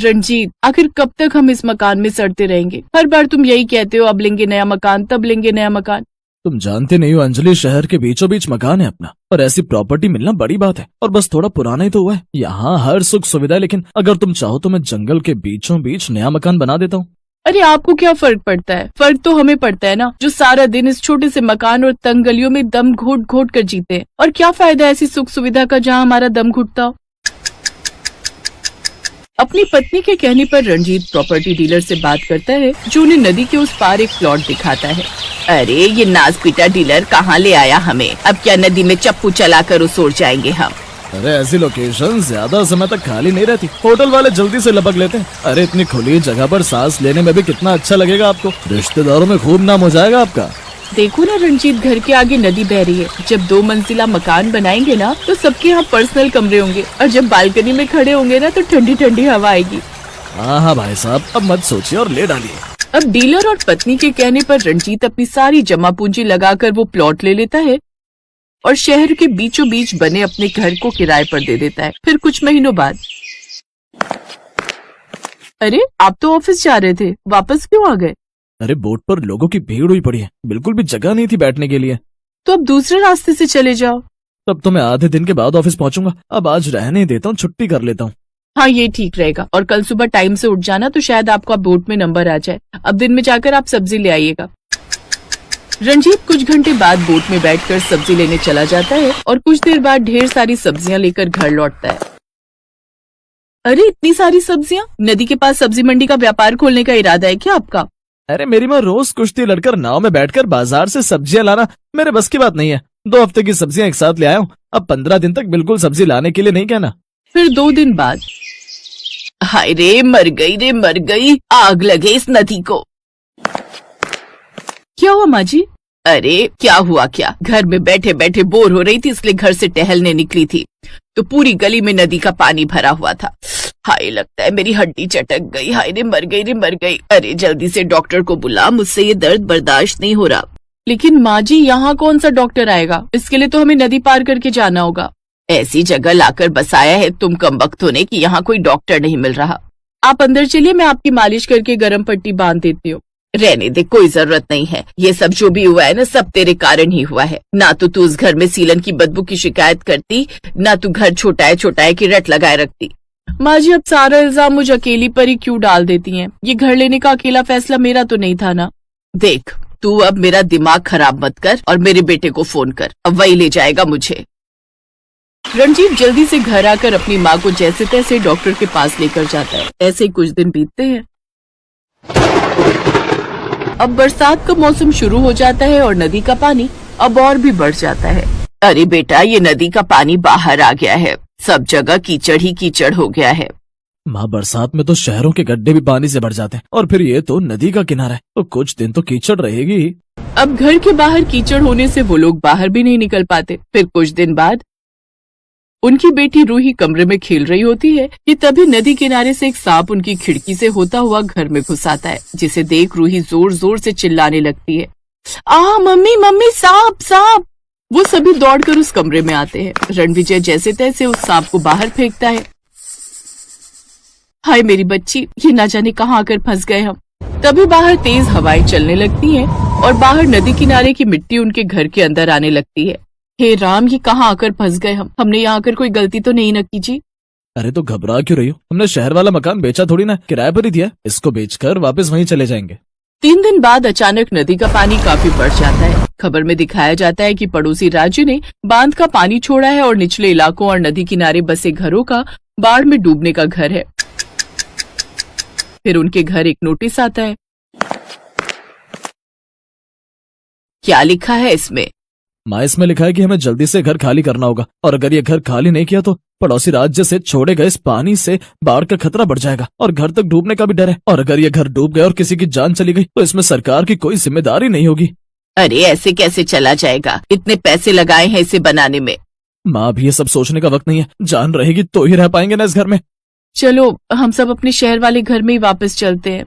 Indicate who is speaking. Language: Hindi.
Speaker 1: रंजीत, आखिर कब तक हम इस मकान में सड़ते रहेंगे? हर बार तुम यही कहते हो, अब लेंगे नया मकान, तब लेंगे नया मकान।
Speaker 2: तुम जानते नहीं हो अंजलि, शहर के बीचों बीच मकान है अपना, और ऐसी प्रॉपर्टी मिलना बड़ी बात है। और बस थोड़ा पुराना ही तो हुआ है। यहाँ हर सुख सुविधा है, लेकिन अगर तुम चाहो तो मैं जंगल के बीचों बीच नया मकान बना देता हूँ।
Speaker 1: अरे आपको क्या फर्क पड़ता है? फर्क तो हमें पड़ता है ना, जो सारा दिन इस छोटे से मकान और तंग गलियों में दम घोट घोट कर जीते हैं। और क्या फायदा ऐसी सुख सुविधा का जहाँ हमारा दम घुटता हो। अपनी पत्नी के कहने पर रणजीत प्रॉपर्टी डीलर से बात करता है, जो उन्हें नदी के उस पार एक प्लॉट दिखाता है। अरे ये नाज पीटा डीलर कहाँ ले आया हमें? अब क्या नदी में चप्पू चलाकर उसोर जाएंगे हम?
Speaker 2: अरे ऐसी लोकेशन ज्यादा समय तक खाली नहीं रहती, होटल वाले जल्दी से लपक लेते हैं। अरे इतनी खुली जगह पर सांस लेने में भी कितना अच्छा लगेगा आपको, रिश्तेदारों में खूब नाम हो जाएगा आपका।
Speaker 1: देखो ना रंजीत, घर के आगे नदी बह रही है। जब 2 मंजिला मकान बनाएंगे ना तो सबके यहाँ पर्सनल कमरे होंगे, और जब बालकनी में खड़े होंगे ना तो ठंडी ठंडी हवा आएगी।
Speaker 2: हाँ भाई साहब, अब मत सोचिए और ले डालिए।
Speaker 1: अब डीलर और पत्नी के कहने पर रणजीत अपनी सारी जमा पूंजी लगाकर वो प्लॉट ले लेता है और शहर के बीचों बीच बने अपने घर को किराए पर दे देता है। फिर कुछ महीनों बाद, अरे आप तो ऑफिस जा रहे थे, वापस क्यों आ गए?
Speaker 2: अरे बोट पर लोगों की भीड़ हुई पड़ी है, बिल्कुल भी जगह नहीं थी बैठने के लिए।
Speaker 1: तो अब दूसरे रास्ते से चले जाओ।
Speaker 2: तब तो मैं आधे दिन के बाद ऑफिस पहुंचूंगा। अब आज रहने देता हूँ, छुट्टी कर लेता हूँ।
Speaker 1: हाँ ये ठीक रहेगा, और कल सुबह टाइम से उठ जाना तो शायद आपका बोट में नंबर आ जाए। अब दिन में जाकर आप सब्जी ले आइएगा। रणजीत कुछ घंटे बाद बोट में बैठकर सब्जी लेने चला जाता है और कुछ देर बाद ढेर सारी सब्जियां लेकर घर लौटता है। अरे इतनी सारी सब्जियां? नदी के पास सब्जी मंडी का व्यापार खोलने का इरादा है क्या आपका?
Speaker 2: अरे मेरी माँ रोज कुश्ती लड़कर नाव में बैठकर बाजार से सब्जियां लाना मेरे बस की बात नहीं है। 2 हफ्ते की सब्जियां एक साथ ले आया हूँ। अब 15 दिन तक बिल्कुल सब्जी लाने के लिए नहीं कहना।
Speaker 1: फिर 2 दिन बाद, हाय रे मर गई, आग लगे इस नदी को। क्या हुआ माँ जी? अरे क्या हुआ क्या, घर में बैठे बैठे बोर हो रही थी, इसलिए घर से टहलने निकली थी तो पूरी गली में नदी का पानी भरा हुआ था। हाय लगता है मेरी हड्डी चटक गई। हाय रे मर गई। अरे जल्दी से डॉक्टर को बुला, मुझसे ये दर्द बर्दाश्त नहीं हो रहा। लेकिन माँ जी यहाँ कौन सा डॉक्टर आएगा? इसके लिए तो हमें नदी पार करके जाना होगा। ऐसी जगह लाकर बसाया है तुम कमबख्त होने की यहाँ कोई डॉक्टर नहीं मिल रहा। आप अंदर चलिए, मैं आपकी मालिश करके गर्म पट्टी बांध देती हूँ। रहने दे, कोई जरूरत नहीं है। ये सब जो भी हुआ है ना, सब तेरे कारण ही हुआ है। ना तो तू उस घर में सीलन की बदबू की शिकायत करती, ना तू घर छोटा की रट लगाए रखती। माँ जी अब सारा इल्जाम मुझे अकेली पर ही क्यों डाल देती हैं? ये घर लेने का अकेला फैसला मेरा तो नहीं था ना। देख तू अब मेरा दिमाग खराब मत कर और मेरे बेटे को फोन कर, अब वही ले जाएगा मुझे। रणजीत जल्दी से घर आकर अपनी माँ को जैसे तैसे डॉक्टर के पास लेकर जाता है। ऐसे कुछ दिन बीतते हैं। अब बरसात का मौसम शुरू हो जाता है और नदी का पानी अब और भी बढ़ जाता है। अरे बेटा, ये नदी का पानी बाहर आ गया है, सब जगह कीचड़ ही कीचड़ हो गया है।
Speaker 2: माँ बरसात में तो शहरों के गड्ढे भी पानी से भर जाते हैं, और फिर ये तो नदी का किनारा है, तो कुछ दिन तो कीचड़ रहेगी।
Speaker 1: अब घर के बाहर कीचड़ होने से वो लोग बाहर भी नहीं निकल पाते। फिर कुछ दिन बाद उनकी बेटी रूही कमरे में खेल रही होती है कि तभी नदी किनारे से एक सांप उनकी खिड़की से होता हुआ घर में घुस आता है, जिसे देख रूही जोर जोर से चिल्लाने लगती है, आ मम्मी सांप सांप। वो सभी दौड़कर उस कमरे में आते हैं। रणविजय जैसे तैसे उस सांप को बाहर फेंकता है। हाय मेरी बच्ची, ये ना जाने कहाँ आकर फंस गए हम। तभी बाहर तेज हवाएं चलने लगती हैं और बाहर नदी किनारे की मिट्टी उनके घर के अंदर आने लगती है। हे राम, ये कहाँ आकर फंस गए हम? हमने यहाँ आकर कोई गलती तो नहीं न की जी?
Speaker 2: अरे तो घबरा क्यों रही हो? हमने शहर वाला मकान बेचा थोड़ी ना, किराए पर ही दिया। इसको बेचकर वापस वहीं चले जाएंगे।
Speaker 1: 3 दिन बाद अचानक नदी का पानी काफी बढ़ जाता है। खबर में दिखाया जाता है कि पड़ोसी राज्य ने बांध का पानी छोड़ा है और निचले इलाकों और नदी किनारे बसे घरों का बाढ़ में डूबने का घर है। फिर उनके घर एक नोटिस आता है। क्या लिखा है इसमें?
Speaker 2: माँ इसमें लिखा है कि हमें जल्दी से घर खाली करना होगा, और अगर ये घर खाली नहीं किया तो पड़ोसी राज्य से छोड़े गए इस पानी से बाढ़ का खतरा बढ़ जाएगा और घर तक डूबने का भी डर है। और अगर ये घर डूब गया और किसी की जान चली गई तो इसमें सरकार की कोई जिम्मेदारी नहीं होगी।
Speaker 1: अरे ऐसे कैसे चला जाएगा? इतने पैसे लगाए हैं इसे बनाने में।
Speaker 2: माँ भी ये सब सोचने का वक्त नहीं है, जान रहेगी तो ही रह पाएंगे ना इस घर में।
Speaker 1: चलो हम सब अपने शहर वाले घर में ही वापस चलते हैं।